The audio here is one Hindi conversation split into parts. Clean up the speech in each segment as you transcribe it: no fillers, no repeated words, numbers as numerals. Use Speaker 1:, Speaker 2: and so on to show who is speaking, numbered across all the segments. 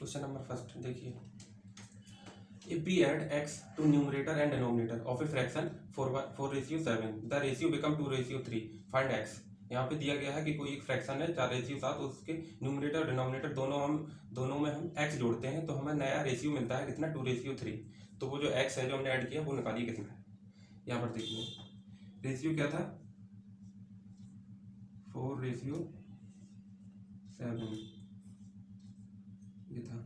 Speaker 1: क्वेश्चन नंबर फर्स्ट देखिए, if we add x to numerator and denominator of a fraction 4:7, the ratio become 2:3, find x। यहाँ पे दिया गया है कि कोई एक फ्रैक्शन है 4:7, उसके न्यूमरेटर और डिनोमिनेटर दोनों में हम x जोड़ते हैं तो हमें नया रेशियो मिलता है कितना, 2:3। तो वो जो x है जो हमने ऐड किया वो निकालिए कितना है। यहाँ पर देखिए रेशियो क्या था, 4:7 ये था,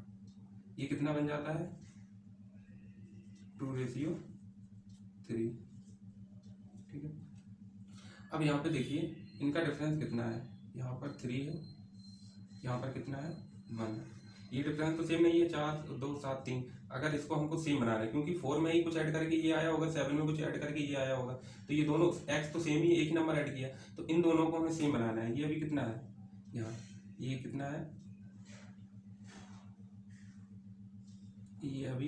Speaker 1: ये कितना बन जाता है 2:3। ठीक है, अब यहाँ पे देखिए इनका डिफरेंस कितना है, यहाँ पर 3 है, यहाँ पर कितना है 1। ये डिफरेंस तो सेम नहीं है, 4 2 7 3। अगर इसको हमको सेम बनाना है क्योंकि 4 में ही कुछ ऐड करके ये आया होगा, 7 में कुछ ऐड करके ये आया होगा, तो ये दोनों x तो सेम ही, एक ही नंबर ऐड किया, तो इन दोनों को हमें सेम बनाना है। ये अभी कितना है यहाँ, ये कितना है, ये अभी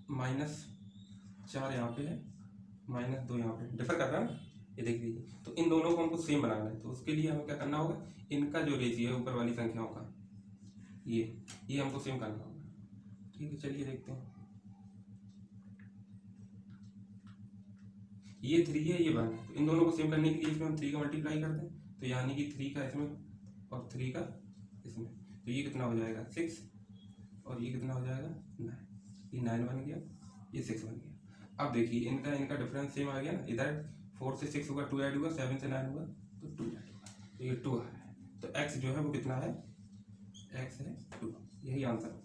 Speaker 1: -4 यहाँ पे है, -2 यहाँ पे डिफर कर रहा है ना, ये देख लीजिए। तो इन दोनों को हमको सेम बनाना है, तो उसके लिए हमें क्या करना होगा, इनका जो रेशियो है ऊपर वाली संख्याओं का, ये हमको सेम करना होगा। ठीक है, चलिए देखते हैं। ये 3 है, ये 1 है, तो इन दोनों को सेम करने के लिए इसमें हम 3 का मल्टीप्लाई कर दें, तो यानी कि 3 का इसमें और 3 का इसमें, तो ये कितना हो जाएगा 6, और ये कितना हो जाएगा 9। ये 9 बन गया, ये 6 बन गया। अब देखिए इनका डिफरेंस सेम आ गया ना, इधर 4 से 6 होगा, 2 ऐड हुआ, 7 से 9 हुआ तो 2 ऐड हुआ, तो ये 2 आ रहा है। तो x जो है वो कितना है, x है 2, यही आंसर होगा।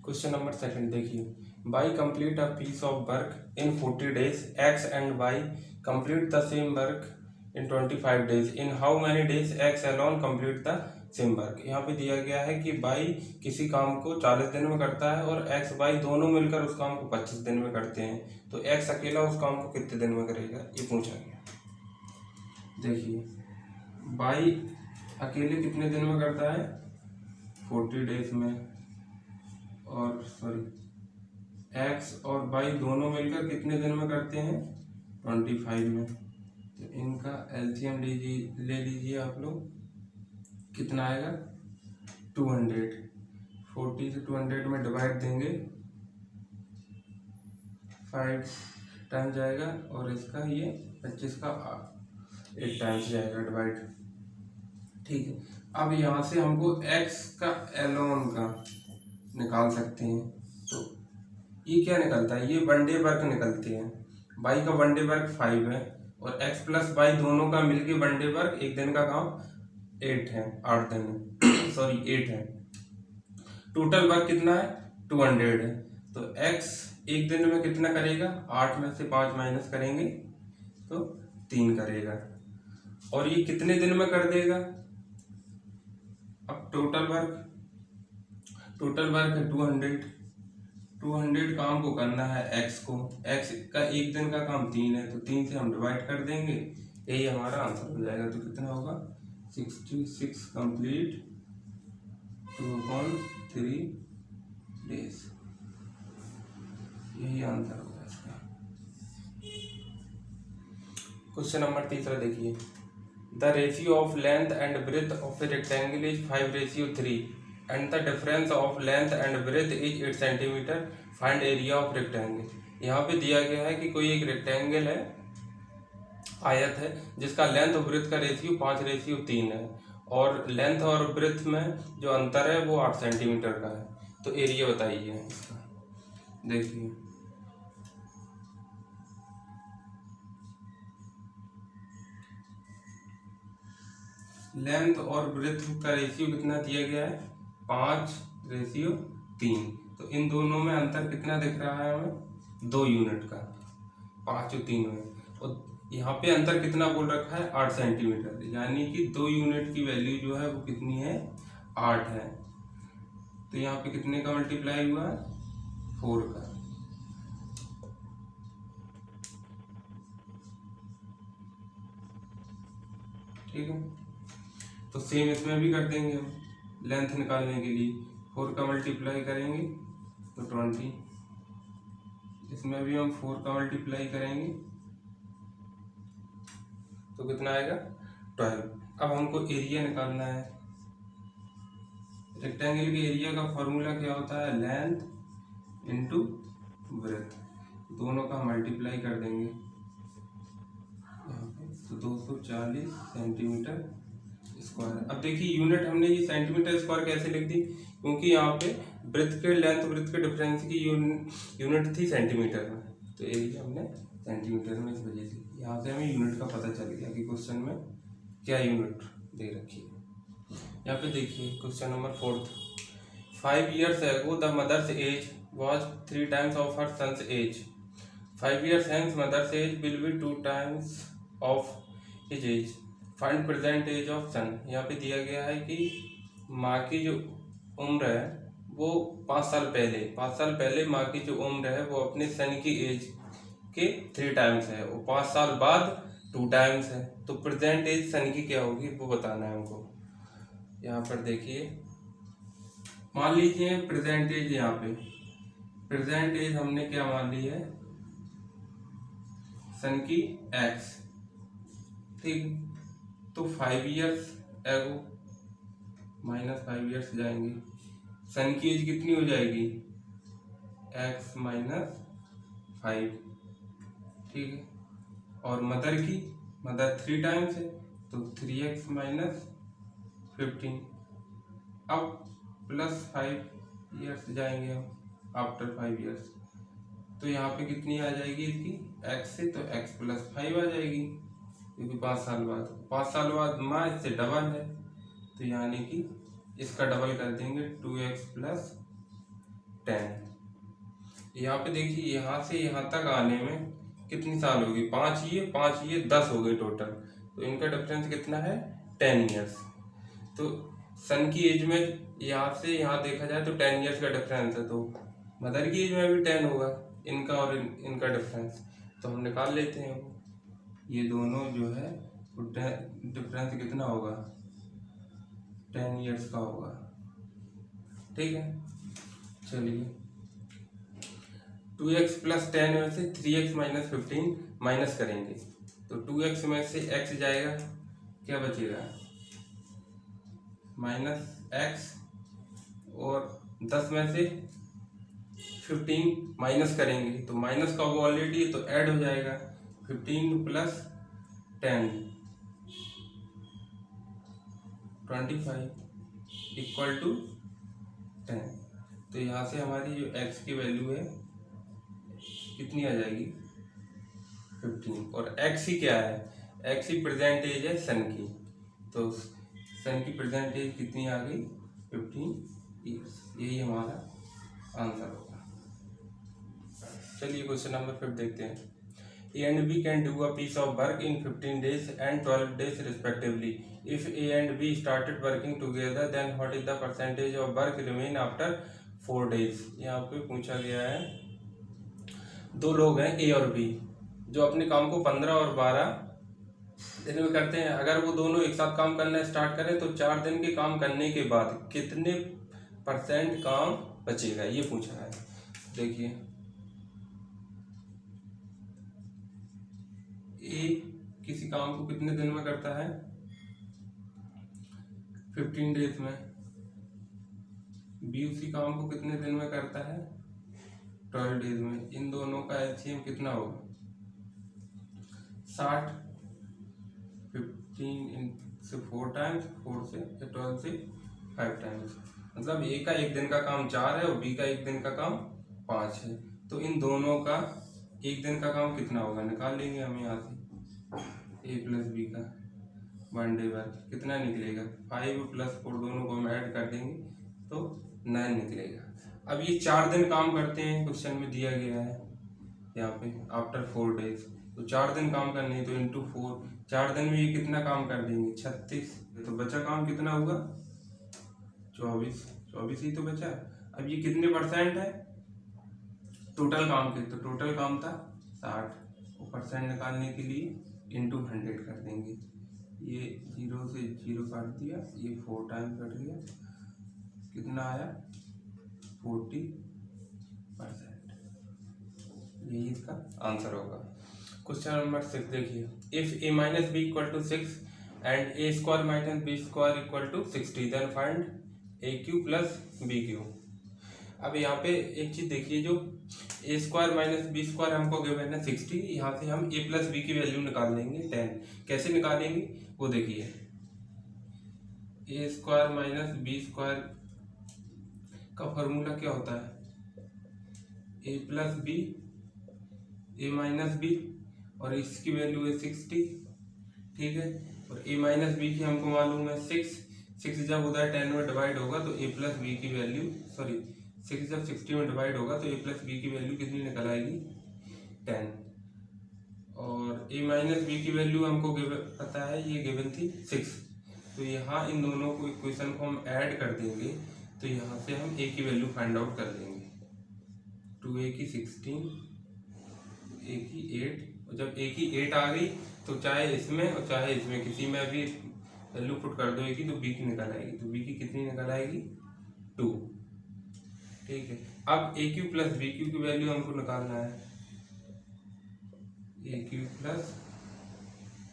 Speaker 1: क्वेश्चन नंबर सेकंड देखिए, Y complete a piece of work in 40 days, x and Y complete the same work in 25 days, in how many days x alone complete the same work. यहाँ पे दिया गया है कि बाई किसी काम को 40 दिन में करता है और x बाई दोनों मिलकर उस काम को 25 दिन में करते हैं, तो x अकेला उस काम को कितने दिन में करेगा, ये पूछा गया। देखिए बाई अकेले कितने दिन में करता है, 40 डेज में, और x और बाई दोनों मिलकर कितने दिन में करते हैं, 25 में। तो इनका एलसीएम ले लीजिए आप लोग, कितना आएगा 200। 40 से 200 में डिवाइड देंगे, 5 टाइम जाएगा, और इसका ये 25 का 8 टाइम्स जाएगा डिवाइड। ठीक है, अब यहाँ से हमको x का एलोन का निकाल सकते हैं, तो ये क्या निकलता है, ये वन डे वर्क निकलते हैं। बाई का वन डे वर्क 5 है, और x प्लस बाई दोनों का मिलके वन डे वर्क एक दिन का काम 8 है, 8 दिन सॉरी 8 है। टोटल वर्क कितना है 200 है, तो x एक दिन में कितना करेगा, 8 में से 5 माइनस करेंगे तो 3 करेगा, और ये कितने दिन में कर देगा। अब टोटल वर्क है 200 काम को करना है x को, x का एक दिन का काम 3 है, तो 3 से हम डिवाइड कर देंगे, यही हमारा आंसर हो जाएगा। तो कितना होगा 66 कंप्लीट 2/3 डेज, यही आंसर होगा इसका। क्वेश्चन नंबर तीसरा देखिए, the ratio of length and breadth of a rectangle is 5:3 and the difference of length and breadth is 8 centimetre, find area of rectangle. यहाँ पे दिया गया है कि कोई एक रेक्टेंगल है, आयत है, जिसका लेंथ और ब्रेथ का रेशियो 5:3 है, और लेंथ और ब्रेथ में जो अंतर है वो 8 सेंटीमीटर का है, तो एरिया बताइए इसका। देखिए लेंथ और ब्रेथ का रेशियो कितना दिया गया है, 5:3, तो इन दोनों में अंतर कितना दिख रहा है हमें, 2 यूनिट का, 5 और 3 में, और यहाँ पे अंतर कितना बोल रखा है 8 सेंटीमीटर, यानी कि 2 यूनिट की वैल्यू जो है वो कितनी है 8 है, तो यहाँ पे कितने का मल्टीप्लाई हुआ है 4 का। ठीक है, तो सेम इसमें भी कर देंगे हम, लेंथ निकालने के लिए 4 का मल्टीप्लाई करेंगे तो 20, इसमें भी हम 4 का मल्टीप्लाई करेंगे तो कितना आएगा 12। अब हमको एरिया निकालना है, रेक्टेंगल के एरिया का फॉर्मूला क्या होता है, लेंथ इंटू ब्रेथ, दोनों का मल्टीप्लाई कर देंगे यहाँ पे, तो 240 सेंटीमीटर स्क्वायर। अब देखिए यूनिट हमने ये सेंटीमीटर स्क्वायर कैसे लिख दी, क्योंकि यहाँ पे ब्रेथ के लेंथ ब्रेथ के डिफरेंस की यूनिट थी सेंटीमीटर में, तो एरिया हमने सेंटीमीटर में, इस वजह से यहाँ से हमें यूनिट का पता चल गया कि क्वेश्चन में क्या यूनिट दे रखी है। यहाँ पे देखिए question number 4, 5 years ago the mother's age was 3 times of her son's age. 5 years hence mother's age will be 2 times of his age. Find present age of son. यहाँ पे दिया गया है कि माँ की जो उम्र है वो 5 साल पहले माँ की जो उम्र है वो अपने सन की एज के 3 टाइम्स है, वो 5 साल बाद 2 टाइम्स है, तो प्रेजेंट एज सन की क्या होगी वो बताना है हमको। यहाँ पर देखिए मान लीजिए प्रेजेंट एज, यहाँ पे प्रेजेंट एज हमने क्या मान ली है, सन की x, ठीक, तो 5 years एगो माइनस 5 years जाएंगे, सन की एज कितनी हो जाएगी, x माइनस 5, ठीक है, और मदर की, मदर 3 टाइम्स है तो 3x माइनस 15, अब प्लस 5 years जाएंगे हम आफ्टर 5 years, तो यहाँ पे कितनी आ जाएगी इसकी x से, तो x प्लस 5 आ जाएगी, क्योंकि 5 साल बाद माँ इससे डबल है, तो यानी कि इसका डबल कर देंगे 2x प्लस 10। यहाँ पे देखिए यहाँ से यहाँ तक आने में कितनी साल होगी, 5 ये 10 हो गए टोटल, तो इनका डिफरेंस कितना है 10 years। तो सन की एज में यहाँ से यहाँ देखा जाए तो 10 years का डिफरेंस है, तो मदर की एज में भी 10 होगा इनका और इनका डिफरेंस, तो हम निकाल लेते हैं वो, ये दोनों जो है डिफरेंस कितना होगा 10 years का होगा, ठीक है। चलिए 2x प्लस 10 में से 3x माइनस 15 माइनस करेंगे, तो 2x में से x जाएगा, क्या बचेगा माइनस x, और 10 में से 15 माइनस करेंगे तो माइनस का वो ऑलरेडी है तो ऐड हो जाएगा, 15 प्लस 10 25 इक्वल टू 10, तो यहाँ से हमारी जो x की वैल्यू है कितनी आ जाएगी 15, और x ही क्या है, x ही प्रेजेंट एज है सन की, तो सन की प्रेजेंट एज कितनी आ गई 15 years, यही हमारा आंसर होगा। चलिए क्वेश्चन नंबर 5 देखते हैं। A and B can do a piece of work in 15 days and 12 days respectively. If A and B started working together, then what is the percentage of work remain after 4 days? यहाँ पे पूछा गया है, दो लोग हैं A और B जो अपने काम को 15 और 12 दिन में करते हैं। अगर वो दोनों एक साथ काम करना स्टार्ट करें तो 4 दिन के काम करने के बाद कितने % काम बचेगा, ये पूछा है। देखिए ए किसी काम को कितने दिन में करता है 15 डेज में, बी उसी काम को कितने दिन में करता है 12 डेज में, इन दोनों का एलसीएम कितना होगा 60, 15 से 4 टाइम्स, 4 से 12 से 5 टाइम्स, मतलब ए का एक दिन का काम 4 है और बी का एक दिन का काम 5 है, तो इन दोनों का एक दिन का काम कितना होगा निकाल लेंगे हम यहाँ से, ए प्लस बी का 1 डे वर्क कितना निकलेगा 5 प्लस 4 दोनों को हम ऐड कर देंगे तो 9 निकलेगा। अब ये 4 दिन काम करते हैं, क्वेश्चन में दिया गया है यहाँ पे आफ्टर 4 डेज, तो 4 दिन काम करने तो इंटू 4, 4 दिन में ये कितना काम कर देंगे 36, तो बचा काम कितना हुआ 24 ही तो बचा। अब ये कितने % है टोटल काम के, तो टोटल काम था 60, वो % निकालने के लिए इंटू 100 कर देंगे, ये 0 से 0 काट दिया, ये 4 टाइम कट गया, कितना आया 40%, यही इसका आंसर होगा। क्वेश्चन नंबर 6 देखिए, if a minus B equal to 6 and a square minus B square equal to 60 then find A cube plus B cube. अब यहाँ पे एक चीज देखिए, जो A square minus B square हमको गिवन है 60, यहाँ से हम ए प्लस बी की वैल्यू निकाल लेंगे 10। कैसे निकालेंगे वो देखिए, A square minus B square का फॉर्मूला क्या होता है, A plus B A minus B, और इसकी वैल्यू है 60, ठीक है। और ए माइनस बी की हमको मालूम है 6 जब उधर 10 में डिवाइड होगा तो ए प्लस बी की वैल्यू, सॉरी 6 जब 60 में डिवाइड होगा तो ए प्लस बी की वैल्यू कितनी निकल आएगी 10। और ए माइनस बी की वैल्यू हमको पता है, ये गिवन थी 6। तो यहाँ इन दोनों को इक्वेशन को हम ऐड कर देंगे, तो यहाँ से हम ए की वैल्यू फाइंड आउट कर लेंगे। 2a की 16, ए की 8, और जब ए की 8 आ गई तो चाहे इसमें और चाहे इसमें किसी में भी वैल्यू पुट कर दो ए की, तो बी की निकल आएगी। तो बी की कितनी निकल आएगी 2, ठीक है। अब ए क्यू प्लस बी क्यू की वैल्यू हमको निकालना है, ए क्यू प्लस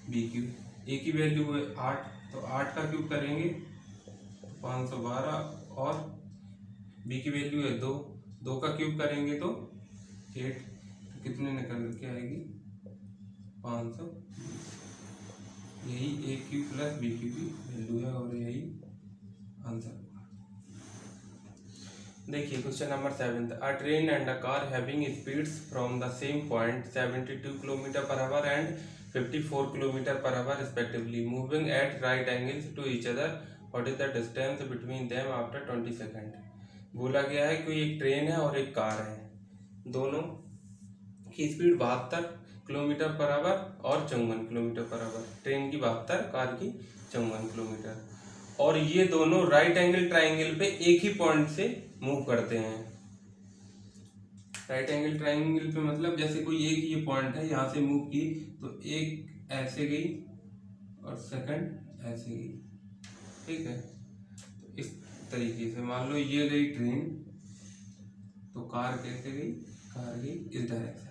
Speaker 1: बी क्यू। ए की वैल्यू है 8, तो 8 का क्यूब करेंगे तो 512, और बी की वैल्यू है 2 का क्यूब करेंगे तो 8, तो कितने निकल के आएगी 500। यही A cube plus B cube की वैल्यू है और यही आंसर। देखिए question number 7, a train and a car having speeds from the same point 72 kilometre per hour and 54 kilometre per hour respectively moving at right angles to each other, what is the distance between them after 20 second. बोला गया है कि एक ट्रेन है और एक कार है, दोनों की स्पीड 72 किलोमीटर पर आवर और 54 किलोमीटर पर आवर। ट्रेन की 72, कार की 54 किलोमीटर, और ये दोनों राइट एंगल ट्राइंगल पे एक ही पॉइंट से मूव करते हैं। राइट एंगल ट्राइंगल पे मतलब जैसे कोई एक ये पॉइंट है, यहाँ से मूव की तो एक ऐसे गई और सेकंड ऐसे गई, ठीक है। तो इस तरीके से मान लो ये गई ट्रेन, तो कार कैसे गई, कार गई इस डायरेक्शन।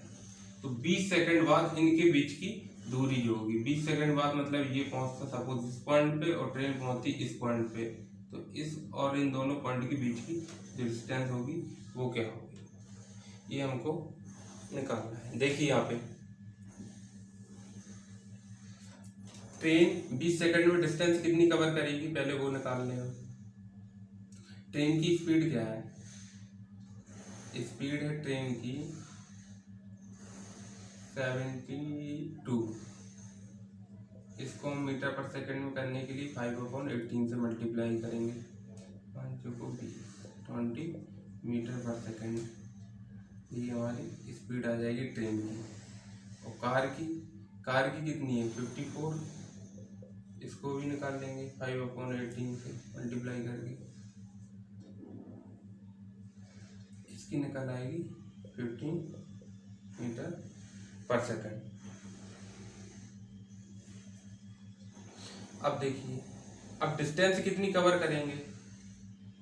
Speaker 1: तो 20 सेकंड बाद इनके बीच की दूरी जो होगी, 20 सेकंड बाद मतलब ये पहुंचता सपोज इस पॉइंट पे और ट्रेन पहुंचती इस पॉइंट पे, तो इस और इन दोनों पॉइंट के बीच की जो डिस्टेंस होगी वो क्या होगी, ये हमको निकालना है। देखिए यहाँ पे ट्रेन 20 सेकंड में डिस्टेंस कितनी कवर करेगी, पहले वो निकाल लें हम। ट्रेन की स्पीड क्या है, स्पीड है ट्रेन की 72, इसको हम मीटर पर सेकंड में करने के लिए 5/18 से मल्टीप्लाई करेंगे, 5 को 20 मीटर पर सेकंड, ये हमारी स्पीड आ जाएगी ट्रेन की। और कार की कितनी है 54, इसको भी निकाल लेंगे 5/18 से मल्टीप्लाई करके, इसकी निकल आएगी 15 मीटर पर सेकंड। अब देखिए, अब डिस्टेंस कितनी कवर करेंगे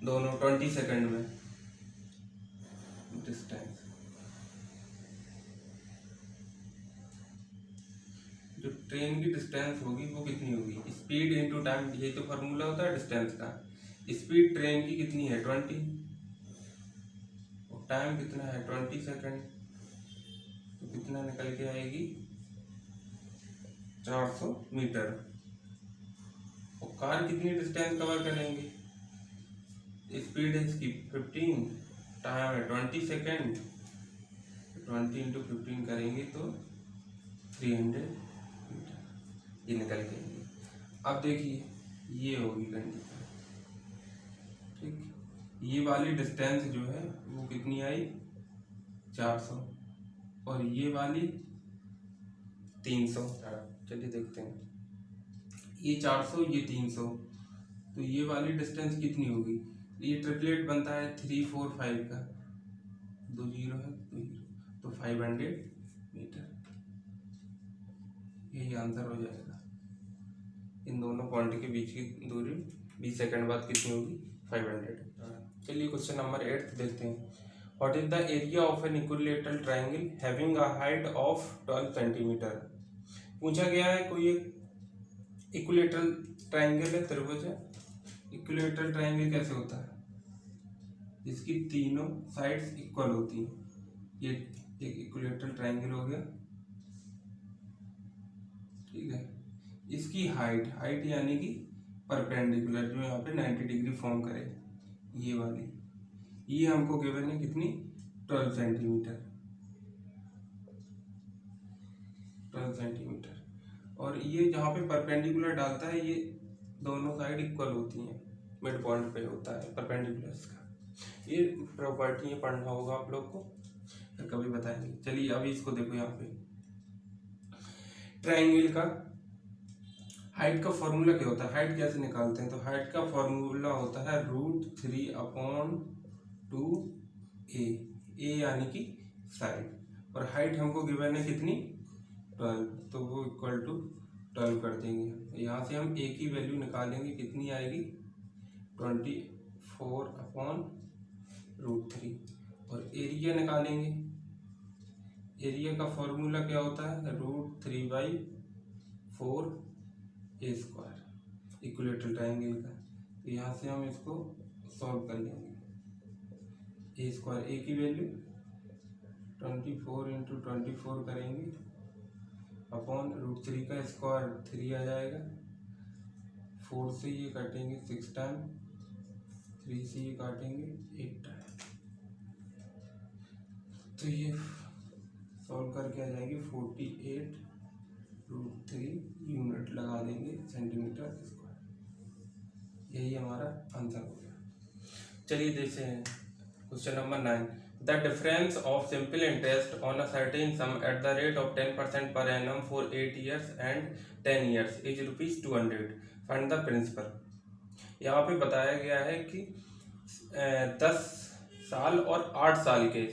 Speaker 1: दोनों 20 सेकंड में। डिस्टेंस जो ट्रेन की डिस्टेंस होगी वो कितनी होगी, स्पीड इनटू टाइम, ये तो फार्मूला होता है डिस्टेंस का। स्पीड ट्रेन की कितनी है 20, और टाइम कितना है 20 सेकंड, तो कितना निकल के आएगी 400 मीटर। और कार कितनी डिस्टेंस कवर करेंगे, स्पीड है इसकी 15, टाइम है 20 सेकेंड, 20 × 15 करेंगे तो 300 मीटर, ये निकल के आएंगे। अब देखिए ये होगी कंडीशन, ठीक, ये वाली डिस्टेंस जो है वो कितनी आई 400, और ये वाली 300। चलिए देखते हैं, ये 400 ये 300, तो ये वाली डिस्टेंस कितनी होगी, ये ट्रिपलेट बनता है 3 4 5 का, 2 0 है 2 0, तो 500 मीटर, यही आंसर हो जाएगा। इन दोनों पॉइंट के बीच की दूरी 20 सेकंड बाद कितनी होगी 500। चलिए क्वेश्चन नंबर 8 देखते हैं। What is the area of an equilateral triangle having a height of 12 centimetre. पूछा गया है कोई एक इक्विलैटरल ट्राइंगल है, त्रिभुज है, इक्विलेटरल ट्रायंगल कैसे होता है? जिसकी तीनों साइड्स इक्वल होती हैं। ये एक इक्विलेटरल ट्रायंगल हो गया, ठीक है। इसकी हाइट यानी कि परपेंडिकुलर जो यहाँ पे 90 डिग्री फॉर्म करे, ये वाली, ये हमको गिवन है कितनी? 12 सेंटीमीटर, 12 सेंटीमीटर। और ये जहाँ पे परपेंडिकुलर डालता है ये दोनों साइड इक्वल होती हैं, मिड पॉइंट पे होता है परपेंडिकुलर्स का। ये प्रॉपर्टी ये पढ़ना होगा आप लोग को, फिर कभी बताएंगे। चलिए अभी इसको देखो, यहाँ पे ट्रायंगल का हाइट का फॉर्मूला क्या होता है? हाइट कैसे निकालते हैं? तो हाइट का फॉर्मूला होता है √3/2a, ए यानी कि साइड, और हाइट हमको गिवन है कितनी? 12, तो वो इक्वल टू 12 कर देंगे। यहाँ से हम ए की वैल्यू निकालेंगे, कितनी आएगी? 24/√3। और एरिया निकालेंगे, एरिया का फॉर्मूला क्या होता है? √3/4a², इक्विलेटरल ट्रायंगल का। तो यहाँ से हम इसको सॉल्व कर लेंगे। a², ए की वैल्यू 24 × 24 करेंगे अपॉन √3 का स्क्वायर 3 आ जाएगा, 4 से ये काटेंगे 6 टाइम, 3 से ये काटेंगे 8 टाइम, तो ये सॉल्व करके आ जाएगी 48√3 यूनिट लगा देंगे सेंटीमीटर स्क्वायर। यही हमारा आंसर हो गया। चलिए देखते हैं question number 9। The difference of simple interest on a certain sum at the rate of 10% per annum for 8 years and 10 years is ₹200. Find the principal. यहाँ पे बताया गया है कि 10 साल और 8 साल के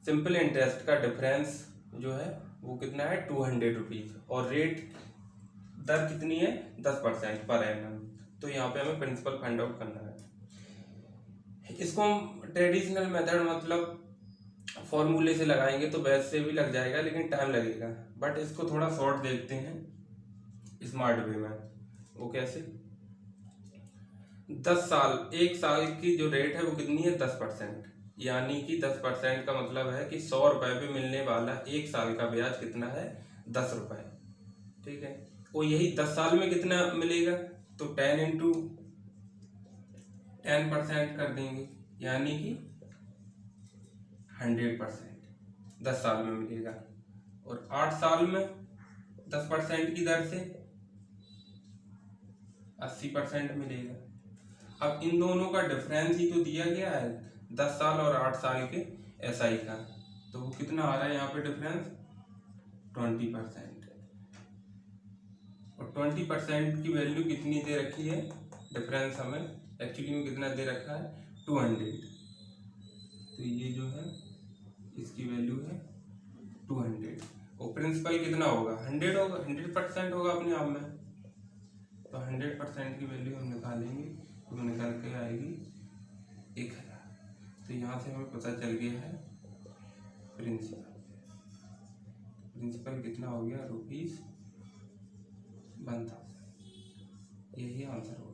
Speaker 1: सिंपल इंटरेस्ट का डिफरेंस जो है वो कितना है? ₹200, और रेट दर कितनी है? 10% पर एनम। तो यहाँ पे हमें प्रिंसिपल फाइंड आउट करना है। इसको हम ट्रेडिशनल मेथड मतलब फॉर्मूले से लगाएंगे तो वैसे से भी लग जाएगा, लेकिन टाइम लगेगा। बट इसको थोड़ा शॉर्ट देखते हैं स्मार्ट वे में। वो कैसे? 10 साल, 1 साल की जो रेट है वो कितनी है? 10%, यानी कि 10% का मतलब है कि 100 रुपए पे मिलने वाला 1 साल का ब्याज कितना है? 10 रुपए, ठीक है। और यही 10 साल में कितना मिलेगा? तो 10 × 10% कर देंगे, यानी कि 100% 10 साल में मिलेगा। और 8 साल में 10% की दर से 80% मिलेगा। अब इन दोनों का डिफरेंस ही तो दिया गया है 10 साल और 8 साल के SI का, तो वो कितना आ रहा है यहाँ पे डिफरेंस? 20%। और 20% की वैल्यू कितनी दे रखी है? डिफरेंस हमें एक्चुअली में कितना दे रखा है? 200। तो ये जो है इसकी वैल्यू है 200, और प्रिंसिपल कितना होगा? 100 होगा, 100% होगा अपने आप में। तो 100% की वैल्यू हम निकालेंगे तो निकल के आएगी 1000। तो यहाँ से हमें पता चल गया है प्रिंसिपल कितना हो गया? ₹1000। यही आंसर होगा।